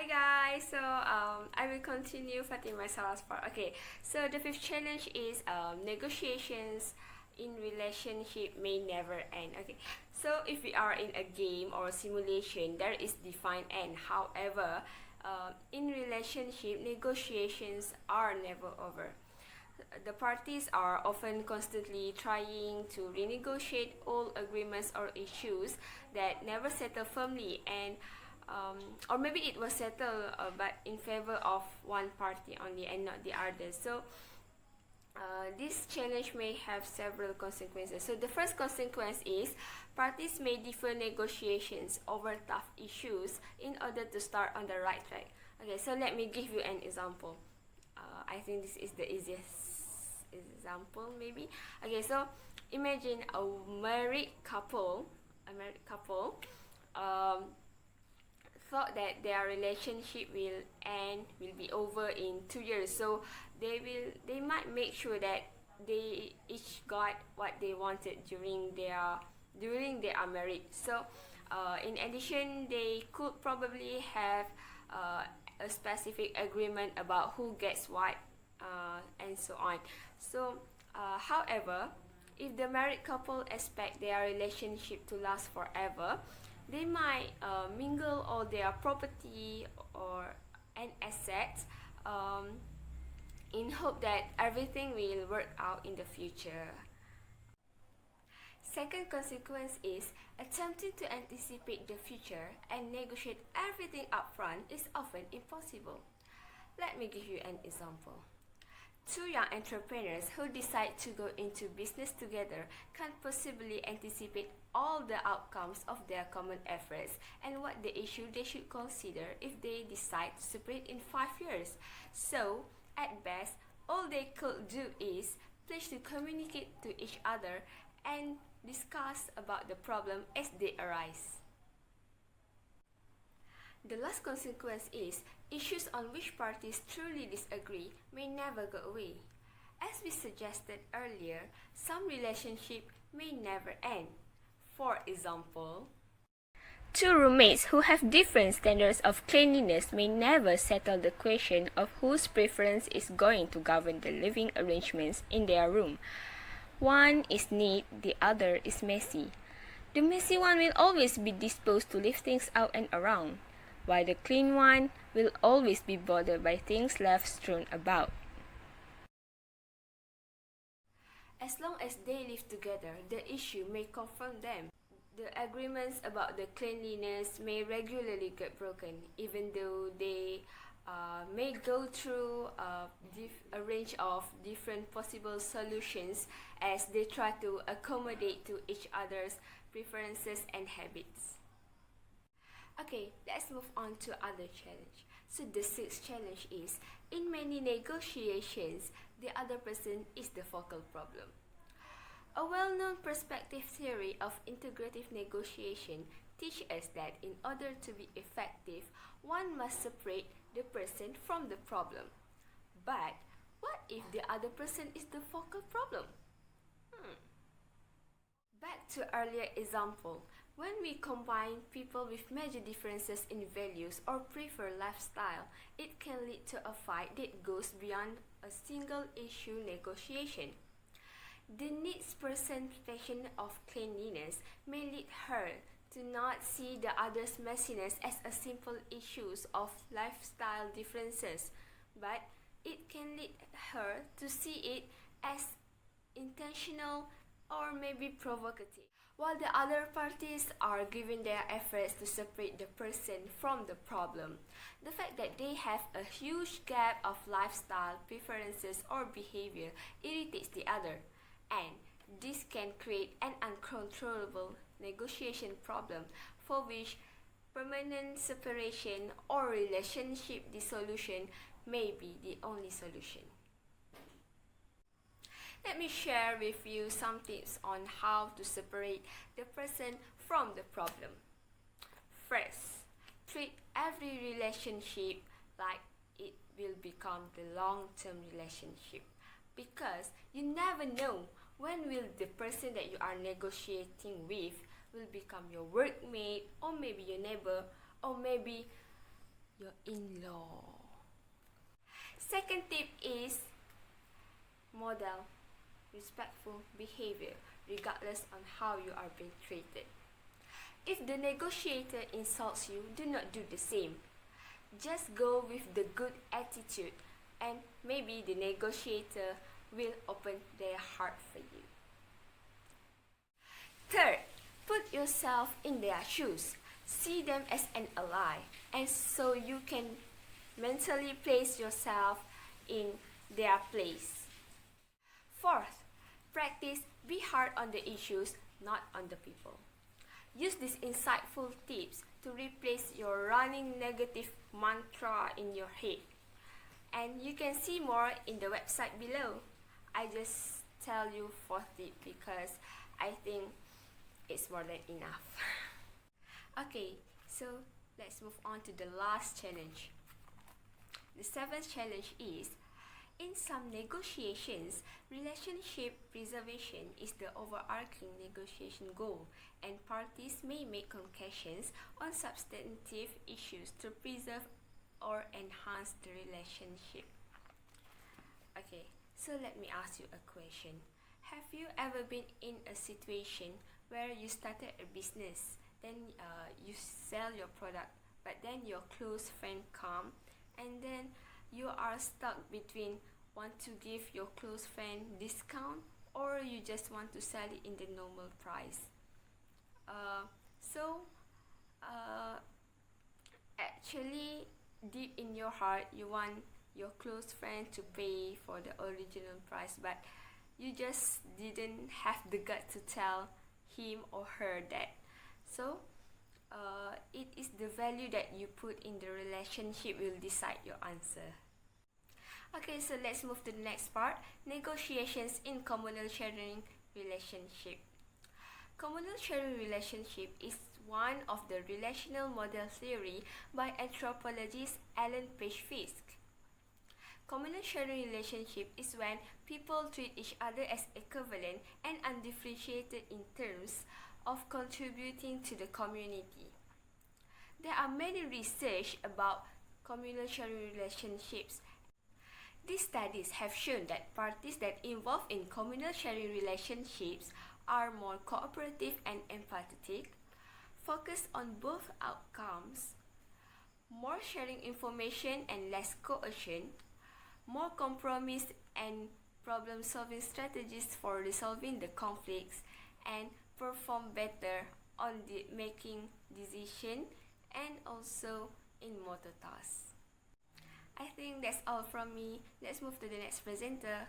guys, I will continue Fatima Salah's part. Okay, so the fifth challenge is negotiations in relationship may never end. Okay, so if we are in a game or simulation, there is defined end. However, in relationship, negotiations are never over. The parties are often constantly trying to renegotiate all agreements or issues that never settle firmly, and or maybe it was settled but in favor of one party only and not the other. So this challenge may have several consequences. So the first consequence is parties may defer negotiations over tough issues in order to start on the right track. Okay, so let me give you an example. I think this is the easiest example maybe. Okay, so imagine a married couple, thought that their relationship will be over in 2 years. So they might make sure that they each got what they wanted during they are married. So in addition, they could probably have a specific agreement about who gets what, and so on. So however, if the married couple expect their relationship to last forever, they might mingle all their property and assets, in hope that everything will work out in the future. Second consequence is attempting to anticipate the future and negotiate everything upfront is often impossible. Let me give you an example. Two young entrepreneurs who decide to go into business together can't possibly anticipate all the outcomes of their common efforts and what the issue they should consider if they decide to separate in 5 years. So, at best, all they could do is pledge to communicate to each other and discuss about the problem as they arise. The last consequence is issues on which parties truly disagree may never go away. As we suggested earlier, some relationship may never end. For example, two roommates who have different standards of cleanliness may never settle the question of whose preference is going to govern the living arrangements in their room. One is neat, the other is messy. The messy one will always be disposed to leave things out and around, while the clean one will always be bothered by things left strewn about. As long as they live together, the issue may confront them. The agreements about the cleanliness may regularly get broken, even though they may go through a range of different possible solutions as they try to accommodate to each other's preferences and habits. Okay, let's move on to other challenge. So the sixth challenge is, in many negotiations, the other person is the focal problem. A well-known perspective theory of integrative negotiation teaches us that in order to be effective, one must separate the person from the problem. But what if the other person is the focal problem? Back to earlier example, when we combine people with major differences in values or preferred lifestyle, it can lead to a fight that goes beyond a single issue negotiation. The needs person's passion of cleanliness may lead her to not see the other's messiness as a simple issue of lifestyle differences, but it can lead her to see it as intentional or maybe provocative. While the other parties are giving their efforts to separate the person from the problem, the fact that they have a huge gap of lifestyle preferences or behavior irritates the other, and this can create an uncontrollable negotiation problem for which permanent separation or relationship dissolution may be the only solution. Let me share with you some tips on how to separate the person from the problem. First, treat every relationship like it will become the long-term relationship, because you never know when will the person that you are negotiating with will become your workmate, or maybe your neighbor, or maybe your in-law. Second tip is model respectful behavior regardless on how you are being treated. If the negotiator insults you, do not do the same. Just go with the good attitude and maybe the negotiator will open their heart for you. Third, put yourself in their shoes. See them as an ally, and so you can mentally place yourself in their place. Fourth, practice be hard on the issues, not on the people. Use these insightful tips to replace your running negative mantra in your head. And you can see more in the website below. I just tell you fourth tip because I think it's more than enough. Okay, so let's move on to the last challenge. The seventh challenge is, in some negotiations, relationship preservation is the overarching negotiation goal, and parties may make concessions on substantive issues to preserve or enhance the relationship. Okay, so let me ask you a question. Have you ever been in a situation where you started a business, then you sell your product, but then your close friend come, and then you are stuck between want to give your close friend discount or you just want to sell it in the normal price. Actually, deep in your heart, you want your close friend to pay for the original price, but you just didn't have the gut to tell him or her that. So, it is the value that you put in the relationship will decide your answer. Okay, so let's move to the next part, negotiations in communal sharing relationship. Communal sharing relationship is one of the relational model theory by anthropologist Ellen Page Fisk. Communal sharing relationship is when people treat each other as equivalent and undifferentiated in terms of contributing to the community. There are many research about communal sharing relationships. These studies have shown that parties that involve in communal sharing relationships are more cooperative and empathetic, focus on both outcomes, more sharing information and less coercion, more compromise and problem-solving strategies for resolving the conflicts, and perform better on making decisions and also in motor tasks. I think that's all from me. Let's move to the next presenter.